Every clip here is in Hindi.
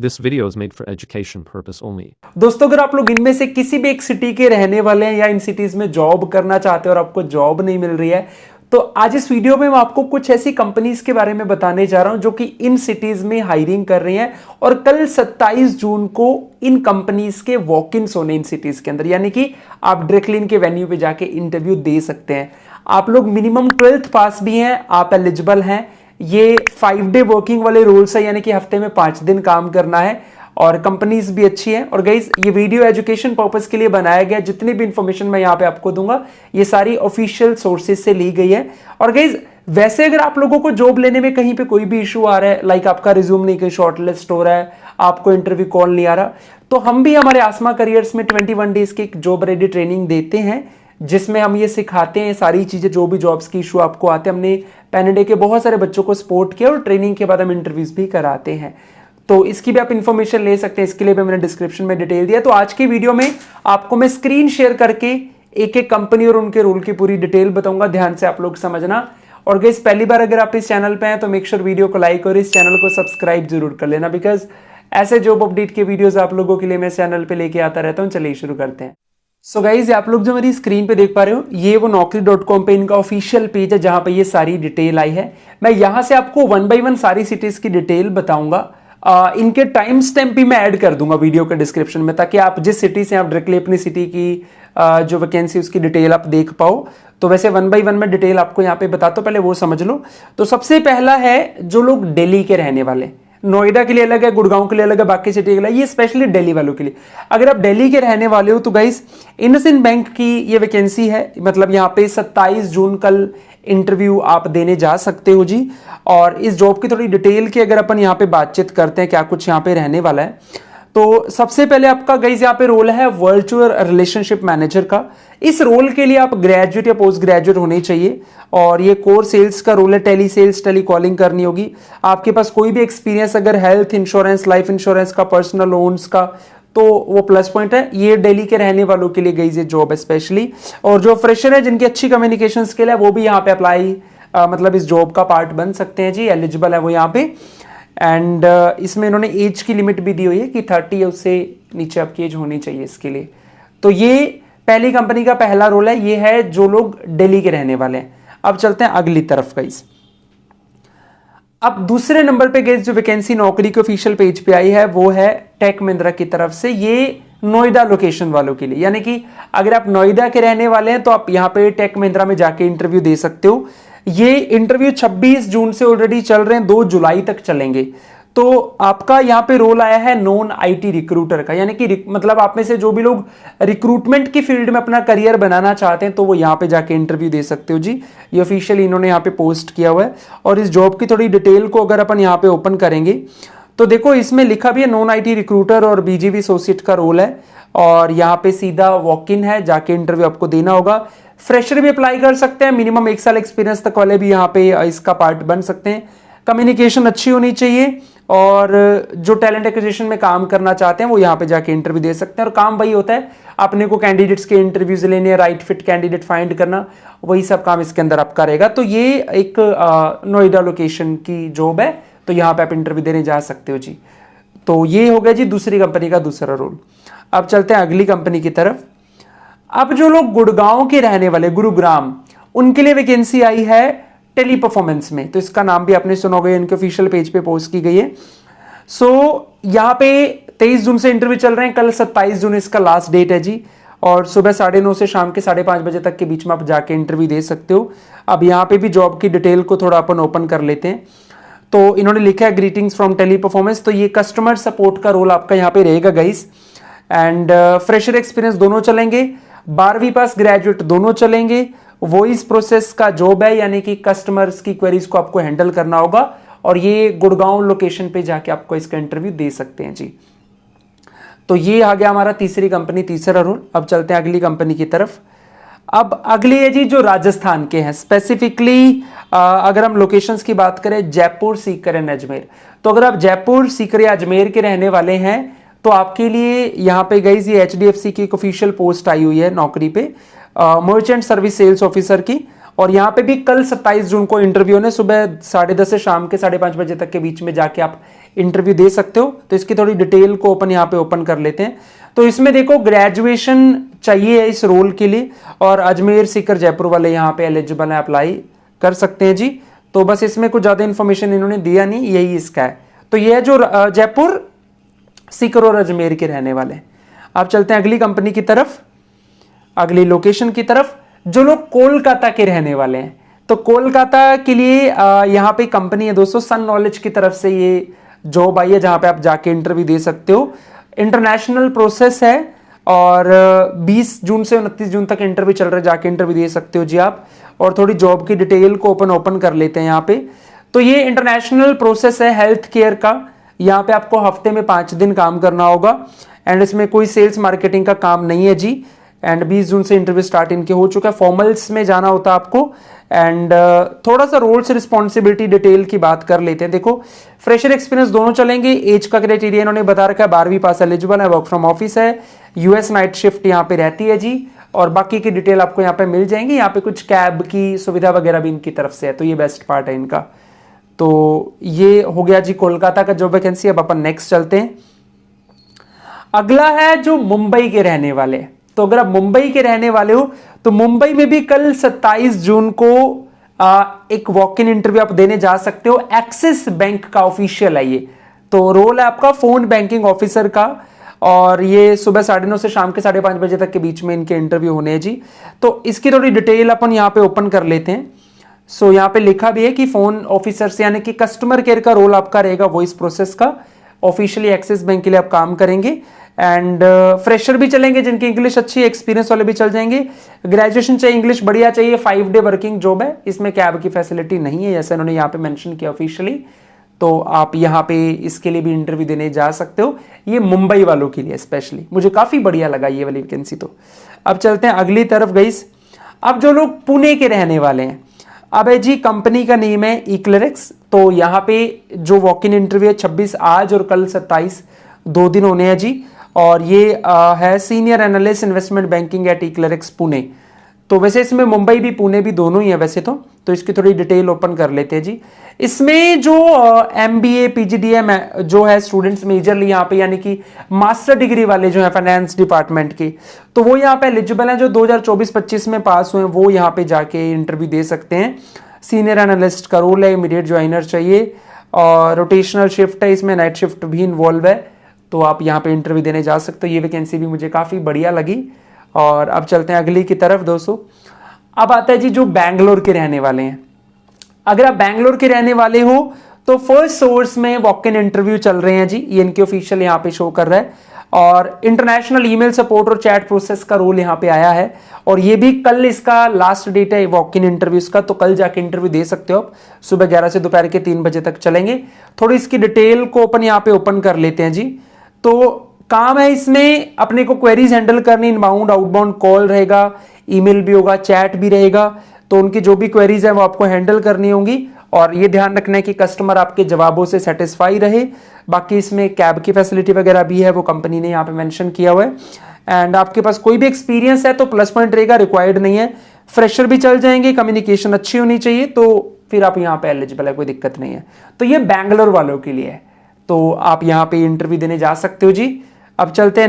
This video is made for education purpose only. दोस्तों, अगर आप लोग इनमें से किसी भी एक सिटी के रहने वाले हैं या इन सिटीज में जॉब करना चाहते हैं और आपको जॉब नहीं मिल रही है, तो आज इस वीडियो में मैं आपको कुछ ऐसी कंपनीज के बारे में बताने जा रहा हूं जो कि इन सिटीज में हायरिंग कर रही हैं और कल 27 जून को इन कंपनीज के वॉक इन्स होने इन सिटीज के अंदर, यानी कि आप डायरेक्टली इनके वेन्यू पे जाके इंटरव्यू दे सकते हैं। आप लोग मिनिमम 12th पास भी हैं, आप एलिजिबल हैं। ये 5 डे वर्किंग वाले रूल्स है, यानी कि हफ्ते में 5 दिन काम करना है और कंपनीज भी अच्छी है। और गाइज, ये वीडियो एजुकेशन पर्पस के लिए बनाया गया। जितनी भी इंफॉर्मेशन मैं यहाँ पे आपको दूंगा ये सारी ऑफिशियल सोर्सेज से ली गई है। और गाइज, वैसे अगर आप लोगों को जॉब लेने में कहीं पे कोई भी इशू आ रहा है, लाइक आपका रिज्यूम नहीं कहीं शॉर्टलिस्ट हो रहा है, आपको इंटरव्यू कॉल नहीं आ रहा, तो हम भी हमारे आसमा करियर्स में 21 डेज की एक जॉब रेडी ट्रेनिंग देते हैं, जिसमें हम ये सिखाते हैं सारी चीजें, जो भी जॉब्स की इशू आपको आते हैं। हमने पैनडे के बहुत सारे बच्चों को सपोर्ट किया और ट्रेनिंग के बाद हम इंटरव्यूज भी कराते हैं, तो इसकी भी आप इंफॉर्मेशन ले सकते हैं। इसके लिए भी मैंने डिस्क्रिप्शन में डिटेल दिया। तो आज की वीडियो में आपको मैं स्क्रीन शेयर करके एक एक कंपनी और उनके रूल की पूरी डिटेल बताऊंगा, ध्यान से आप लोग समझना। और गाइस, पहली बार अगर आप इस चैनल पे हैं तो मेक श्योर वीडियो को लाइक और इस चैनल को सब्सक्राइब जरूर कर लेना, बिकॉज ऐसे जॉब अपडेट के वीडियोस आप लोगों के लिए मैं चैनल पे लेके आता रहता हूं। चलिए शुरू करते हैं। सो गाइज, आप लोग जो मेरी स्क्रीन पे देख पा रहे हो, ये वो naukri.com पे इनका ऑफिशियल पेज है जहां पे ये सारी डिटेल आई है। मैं यहां से आपको 1 बाय 1 सारी सिटीज की डिटेल बताऊंगा। इनके टाइम स्टैम्प भी मैं ऐड कर दूंगा वीडियो के डिस्क्रिप्शन में, ताकि आप जिस सिटी से आप डायरेक्टली अपनी सिटी की जो वैकेंसी उसकी डिटेल आप देख पाओ। तो वैसे 1 बाय 1 में डिटेल आपको यहाँ पे बताता हूं, पहले वो समझ लो। तो सबसे पहला है जो लोग दिल्ली के रहने वाले, नोएडा के लिए अलग है, गुड़गांव के लिए अलग है, बाकी सिटी के लिए, ये स्पेशली दिल्ली वालों के लिए। अगर आप दिल्ली के रहने वाले हो तो गाइस, इंडसइंड बैंक की ये वैकेंसी है, मतलब यहाँ पे 27 जून कल इंटरव्यू आप देने जा सकते हो जी। और इस जॉब की थोड़ी डिटेल की अगर अपन यहाँ पे बातचीत करते हैं क्या कुछ यहाँ पे रहने वाला है, तो सबसे पहले आपका गाइस यहाँ पे रोल है वर्चुअल रिलेशनशिप मैनेजर का। इस रोल के लिए आप ग्रेजुएट या पोस्ट ग्रेजुएट होने चाहिए और ये कोर सेल्स का रोल है। टेली सेल्स, टेली कॉलिंग करनी होगी। आपके पास कोई भी एक्सपीरियंस अगर हेल्थ इंश्योरेंस, लाइफ इंश्योरेंस का, पर्सनल लोन्स का, तो वो प्लस पॉइंट है। ये दिल्ली के रहने वालों के लिए गाइस ये जॉब है स्पेशली। और जो फ्रेशर है, जिनकी अच्छी कम्युनिकेशन स्किल है, वो भी यहाँ पे अप्लाई मतलब इस जॉब का पार्ट बन सकते हैं जी। एलिजिबल है वो यहाँ पे। एंड इसमें इन्होंने एज की लिमिट भी दी हुई है कि 30 या उससे नीचे आपकी एज होनी चाहिए इसके लिए। तो ये पहली कंपनी का पहला रोल है, ये है जो लोग दिल्ली के रहने वाले हैं। अब चलते हैं अगली तरफ गाइस। अब दूसरे नंबर पे गाइस जो वैकेंसी नौकरी के ऑफिशियल पेज पे आई है वो है टेक महिंद्रा की तरफ से। ये नोएडा लोकेशन वालों के लिए, यानी कि अगर आप नोएडा के रहने वाले हैं तो आप यहाँ पे टेक महिंद्रा में जाके इंटरव्यू दे सकते हो। ये इंटरव्यू 26 जून से ऑलरेडी चल रहे हैं, 2 जुलाई तक चलेंगे। तो आपका यहाँ पे रोल आया है नॉन आईटी रिक्रूटर का, यानी कि मतलब आप में से जो भी लोग रिक्रूटमेंट की फील्ड में अपना करियर बनाना चाहते हैं तो वो यहाँ पे जाके इंटरव्यू दे सकते हो जी। ये ऑफिशियली इन्होंने यहाँ पे पोस्ट किया हुआ है। और इस जॉब की थोड़ी डिटेल को अगर अपन यहाँ पे ओपन करेंगे तो देखो, इसमें लिखा भी है नॉन आईटी रिक्रूटर और बीजीवी एसोसिएट का रोल है। और यहाँ पे सीधा वॉक इन है, जाके इंटरव्यू आपको देना होगा। फ्रेशर भी अप्लाई कर सकते हैं, मिनिमम 1 साल एक्सपीरियंस तक वाले भी यहाँ पे इसका पार्ट बन सकते हैं। कम्युनिकेशन अच्छी होनी चाहिए और जो टैलेंट एक्विजिशन में काम करना चाहते हैं वो यहाँ पे जाके इंटरव्यू दे सकते हैं। और काम वही होता है, अपने को कैंडिडेट्स के इंटरव्यूज लेने, राइट फिट कैंडिडेट फाइंड करना, वही सब काम इसके अंदर आपका रहेगा। तो ये एक नोएडा लोकेशन की जॉब है, तो यहाँ पे आप इंटरव्यू देने जा सकते हो जी। तो ये हो गया जी दूसरी कंपनी का दूसरा रोल। अब चलते हैं अगली कंपनी की तरफ। अब जो लोग गुड़गांव के रहने वाले, गुरुग्राम, उनके लिए वैकेंसी आई है टेली परफॉर्मेंस में। तो इसका नाम भी आपने सुना होगा, इनके ऑफिशियल पेज पे पोस्ट की गई है। सो यहाँ पे 23 जून से इंटरव्यू चल रहे हैं, कल 27 जून इसका लास्ट डेट है जी। और सुबह 9:30 से शाम के 5:30 बजे तक के बीच में आप जाके इंटरव्यू दे सकते हो। अब यहाँ पे भी जॉब की डिटेल को थोड़ा अपन ओपन कर लेते हैं। तो इन्होंने लिखा है ग्रीटिंग्स फ्रॉम टेली परफॉर्मेंस। तो ये कस्टमर सपोर्ट का रोल आपका यहाँ पे रहेगा गाइस। एंड फ्रेशर एक्सपीरियंस दोनों चलेंगे, 12वीं पास ग्रेजुएट दोनों चलेंगे। वॉइस प्रोसेस का जॉब है, यानी कि कस्टमर्स की क्वेरीज को आपको हैंडल करना होगा। और ये गुड़गांव लोकेशन पे जाके आपको इसका इंटरव्यू दे सकते हैं जी। तो ये आ गया हमारा तीसरी कंपनी, तीसरा रोल। अब चलते हैं अगली कंपनी की तरफ। अब अगली है जी जो राजस्थान के हैं, स्पेसिफिकली अगर हम लोकेशंस की बात करें, जयपुर, सीकर एंड अजमेर। तो अगर आप जयपुर, सीकर या अजमेर के रहने वाले हैं तो आपके लिए यहाँ पे गाइस ये HDFC की एक ऑफिशियल पोस्ट आई हुई है नौकरी पे, मर्चेंट सर्विस सेल्स ऑफिसर की। और यहाँ पे भी कल 27 जून को इंटरव्यू ने सुबह 10:30 से शाम के 5:30 बजे तक के बीच में जाके आप इंटरव्यू दे सकते हो। तो इसकी थोड़ी डिटेल को अपन यहाँ पे ओपन कर लेते हैं। तो इसमें देखो ग्रेजुएशन चाहिए इस रोल के लिए, और अजमेर सीकर जयपुर वाले यहाँ पे एलिजिबल है, अप्लाई कर सकते हैं जी। तो बस इसमें कुछ ज़्यादा इन्फॉर्मेशन इन्होंने दिया नहीं, यही इसका है। तो ये है जो जयपुर सीकर और अजमेर के रहने वाले हैं। आप चलते हैं अगली कंपनी की तरफ, अगली लोकेशन की तरफ। जो लोग कोलकाता के रहने वाले हैं, तो कोलकाता के लिए यहाँ पे कंपनी है दोस्तों, सन नॉलेज की तरफ से ये जॉब आई है, जहां पे आप जाके इंटरव्यू दे सकते हो। इंटरनेशनल प्रोसेस है और 20 जून से 29 जून तक इंटरव्यू चल रहा है, जाके इंटरव्यू दे सकते हो जी आप। और थोड़ी जॉब की डिटेल को ओपन कर लेते हैं यहाँ पे। तो ये इंटरनेशनल प्रोसेस है हेल्थ केयर का। यहाँ पे आपको हफ्ते में 5 दिन काम करना होगा, एंड इसमें कोई सेल्स मार्केटिंग का काम नहीं है जी। एंड 20 जून से इंटरव्यू स्टार्ट इनके हो चुका है। फॉर्मल्स में जाना होता है आपको। एंड थोड़ा सा रोल्स रिस्पॉन्सिबिलिटी डिटेल की बात कर लेते हैं। देखो फ्रेशर एक्सपीरियंस दोनों चलेंगे। एज का क्राइटेरिया इन्होंने बता रखा है, 12वीं पास एलिजिबल है, वर्क फ्रॉम ऑफिस है, यूएस नाइट शिफ्ट यहाँ पे रहती है जी। और बाकी की डिटेल आपको यहाँ पे मिल जाएंगी। यहाँ पे कुछ कैब की सुविधा वगैरह भी इनकी तरफ से है, तो ये बेस्ट पार्ट है इनका। तो ये हो गया जी कोलकाता का जॉब वैकेंसी। अब अपन नेक्स्ट चलते हैं। अगला है जो मुंबई के रहने वाले हैं। तो अगर आप मुंबई के रहने वाले हो तो मुंबई में भी कल 27 जून को एक वॉक इन इंटरव्यू आप देने जा सकते हो। एक्सिस बैंक का ऑफिशियल है ये। तो रोल है आपका फोन बैंकिंग ऑफिसर का, और ये सुबह 9:30 से शाम के 5:30 बजे तक के बीच में इनके इंटरव्यू होने हैं जी। तो इसकी थोड़ी डिटेल अपन यहाँ पे ओपन कर लेते हैं। सो यहाँ पे लिखा भी है कि फोन ऑफिसर से यानी कि कस्टमर केयर का रोल आपका रहेगा, वॉइस प्रोसेस का। ऑफिशियली एक्सिस बैंक के लिए आप काम करेंगे। एंड फ्रेशर भी चलेंगे, जिनकी इंग्लिश अच्छी, एक्सपीरियंस वाले भी चल जाएंगे। ग्रेजुएशन चाहिए, इंग्लिश बढ़िया चाहिए। 5 डे वर्किंग जॉब है, इसमें कैब की फैसिलिटी नहीं है, जैसे उन्होंने यहाँ पे मेंशन किया ऑफिशियली। तो आप यहाँ पे इसके लिए भी इंटरव्यू देने जा सकते हो। ये मुंबई वालों के लिए स्पेशली, मुझे काफी बढ़िया लगा ये वाली वैकेंसी। तो अब चलते हैं अगली तरफ गाइस। अब जो लोग पुणे के रहने वाले हैं, अब है जी कंपनी का नेम है इक्लेरिक्स। तो यहाँ पे जो वॉक इन इंटरव्यू है 26 आज और कल 27, 2 दिन होने हैं जी। और ये है senior analyst investment banking at eClerx Pune. तो वैसे इसमें मुंबई भी पुणे भी दोनों ही है वैसे तो इसकी थोड़ी डिटेल ओपन कर लेते हैं जी। इसमें जो MBA PGDM जो है स्टूडेंट्स मेजरली यहाँ पे, यानी कि मास्टर डिग्री वाले जो है फाइनेंस डिपार्टमेंट के, तो वो यहाँ पे एलिजिबल हैं। जो 2024-25 में पास हुए वो यहाँ पे जाके इंटरव्यू दे सकते हैं। सीनियर एनालिस्ट का रोल है, इमीडिएट ज्वाइनर चाहिए, और रोटेशनल शिफ्ट है, इसमें नाइट शिफ्ट भी इन्वॉल्व है। तो आप यहाँ पे इंटरव्यू देने जा सकते हो। ये वैकेंसी भी मुझे काफी बढ़िया लगी। और अब चलते हैं अगली की तरफ दोस्तों। अब आता है जी जो बैंगलोर के रहने वाले हैं। अगर आप बैंगलोर के रहने वाले हो तो फर्स्ट सोर्स में वॉक इन इंटरव्यू चल रहे हैं जी। ये इनके ऑफिशियल यहाँ पे शो कर रहा है। और इंटरनेशनल ईमेल सपोर्ट और चैट प्रोसेस का रोल यहाँ पे आया है। और ये भी कल इसका लास्ट डेट है वॉक इन इंटरव्यूज का। तो कल जाके इंटरव्यू दे सकते हो आप। सुबह 11 से दोपहर के 3 बजे तक चलेंगे। थोड़ी इसकी डिटेल को अपन यहाँ पे ओपन कर लेते हैं जी। तो काम है इसमें अपने को क्वेरीज हैंडल करनी, इनबाउंड आउटबाउंड कॉल रहेगा, ईमेल भी होगा, चैट भी रहेगा। तो उनकी जो भी क्वेरीज है वो आपको हैंडल करनी होंगी। और ये ध्यान रखना है कि कस्टमर आपके जवाबों से सेटिस्फाई रहे। बाकी इसमें कैब की फैसिलिटी वगैरह भी है, वो कंपनी ने यहाँ पे मेंशन किया हुआ है। एंड आपके पास कोई भी एक्सपीरियंस है तो प्लस पॉइंट रहेगा, रिक्वायर्ड नहीं है। फ्रेशर भी चल जाएंगे, कम्युनिकेशन अच्छी होनी चाहिए, तो फिर आप यहाँ पे एलिजिबल है, कोई दिक्कत नहीं है। तो ये बैंगलोर वालों के लिए है। तो आप यहाँ पे इंटरव्यू देने जा सकते हो जी। अब चलते हैं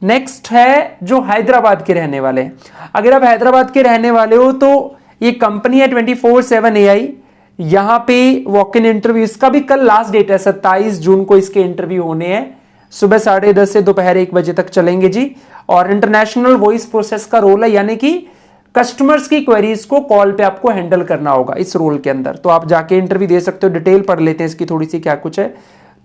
नेक्स्ट है जो हैदराबाद के रहने वाले हैं। अगर आप हैदराबाद के रहने वाले हो तो ये कंपनी है 24/7 AI। यहां पे वॉक इन इंटरव्यू, इसका भी कल लास्ट डेट है, 27 जून को इसके इंटरव्यू होने हैं। सुबह 10:30 से दोपहर 1 बजे तक चलेंगे जी। और इंटरनेशनल वॉइस प्रोसेस का रोल है, यानी कि कस्टमर्स की क्वेरीज को कॉल पे आपको हैंडल करना होगा इस रोल के अंदर। तो आप जाके इंटरव्यू दे सकते हो। डिटेल पढ़ लेते हैं इसकी थोड़ी सी क्या कुछ है।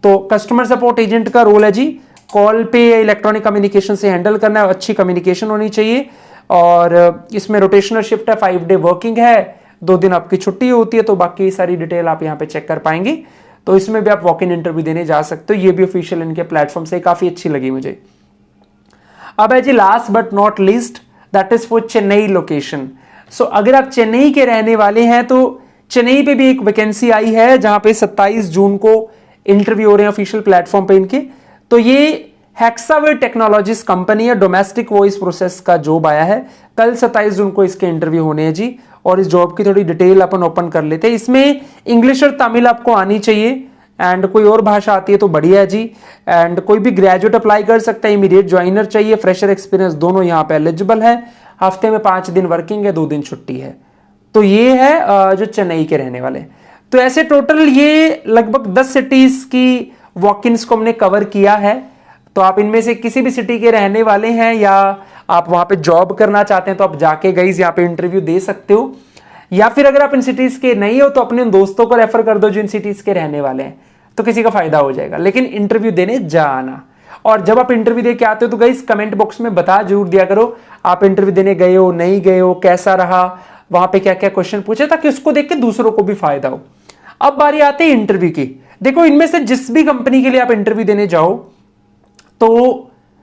तो कस्टमर सपोर्ट एजेंट का रोल है जी। कॉल पे इलेक्ट्रॉनिक कम्युनिकेशन से हैंडल करना है, अच्छी कम्युनिकेशन होनी चाहिए। और इसमें रोटेशनल शिफ्ट है, 5 डे वर्किंग है, 2 दिन आपकी छुट्टी होती है। तो बाकी सारी डिटेल आप यहाँ पे चेक कर पाएंगे। तो इसमें भी आप वॉक इन इंटरव्यू देने जा सकते हो। ये भी ऑफिशियल इनके प्लेटफॉर्म से काफी अच्छी लगी मुझे। अब है जी last but not least, that is for Chennai location. So अगर आप चेन्नई के रहने वाले हैं तो चेन्नई पे भी एक वैकेंसी आई है, जहां पे 27 जून को इंटरव्यू हो रहे हैं ऑफिशियल प्लेटफॉर्म पे इनके। तो ये हेक्सावेयर टेक्नोलॉजीज कंपनी है, डोमेस्टिक वॉइस प्रोसेस का जॉब आया है। कल 27 जून को इसके इंटरव्यू होने हैं जी। और इस जॉब की थोड़ी डिटेल अपन ओपन कर लेते हैं। इसमें इंग्लिश और तमिल आपको आनी चाहिए। एंड कोई और भाषा आती है तो बढ़िया है जी। एंड कोई भी ग्रेजुएट अप्लाई कर सकता है, इमीडिएट ज्वाइनर चाहिए, फ्रेशर एक्सपीरियंस दोनों यहाँ पे एलिजिबल है। हफ्ते में 5 दिन वर्किंग है, 2 दिन छुट्टी है। तो ये है जो चेन्नई के रहने वाले। तो ऐसे टोटल ये लगभग 10 सिटीज की वॉक-इन्स को हमने कवर किया है। तो आप इनमें से किसी भी सिटी के रहने वाले हैं या आप वहां पे जॉब करना चाहते हैं तो आप जाके गाइस यहाँ पे इंटरव्यू दे सकते हो, या फिर अगर आप इन सिटीज के नहीं हो तो अपने उन दोस्तों को रेफर कर दो जो इन सिटीज के रहने वाले हैं, तो किसी का फायदा हो जाएगा। लेकिन इंटरव्यू देने जाना, और जब आप इंटरव्यू दे के आते हो तो गाइस कमेंट बॉक्स में बता जरूर दिया करो आप इंटरव्यू देने गए हो, नहीं गए हो, कैसा रहा, वहां पे क्या क्या क्वेश्चन पूछे, ताकि उसको देख के दूसरों को भी फायदा हो। अब बारी आती है इंटरव्यू की। देखो, इनमें से जिस भी कंपनी के लिए आप इंटरव्यू देने जाओ तो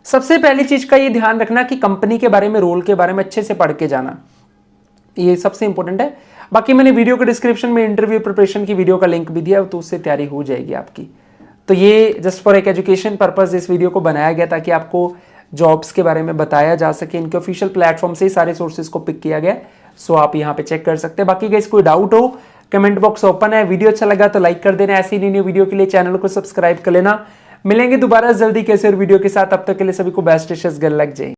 सबसे पहली चीज का ये ध्यान रखना कि कंपनी के बारे में, रोल के बारे में अच्छे से पढ़ के जाना, ये सबसे इंपॉर्टेंट है। बाकी मैंने वीडियो के डिस्क्रिप्शन में इंटरव्यू प्रिपरेशन की वीडियो का लिंक भी दिया, तो उससे तैयारी हो जाएगी आपकी। तो ये जस्ट फॉर एक एजुकेशन पर्पस इस वीडियो को बनाया गया ताकि आपको जॉब्स के बारे में बताया जा सके। इनके ऑफिशियल प्लेटफॉर्म से ही सारे सोर्सेज को पिक किया गया, सो आप यहाँ पे चेक कर सकते हैं। बाकी गाइस कोई डाउट हो, कमेंट बॉक्स ओपन है। वीडियो अच्छा लगा तो लाइक कर देना, ऐसी न्यू वीडियो के लिए चैनल को सब्सक्राइब कर लेना। मिलेंगे दोबारा जल्दी कैसे और वीडियो के साथ, तब तक के लिए सभी को बेस्ट विशेस, गुड लक, जय।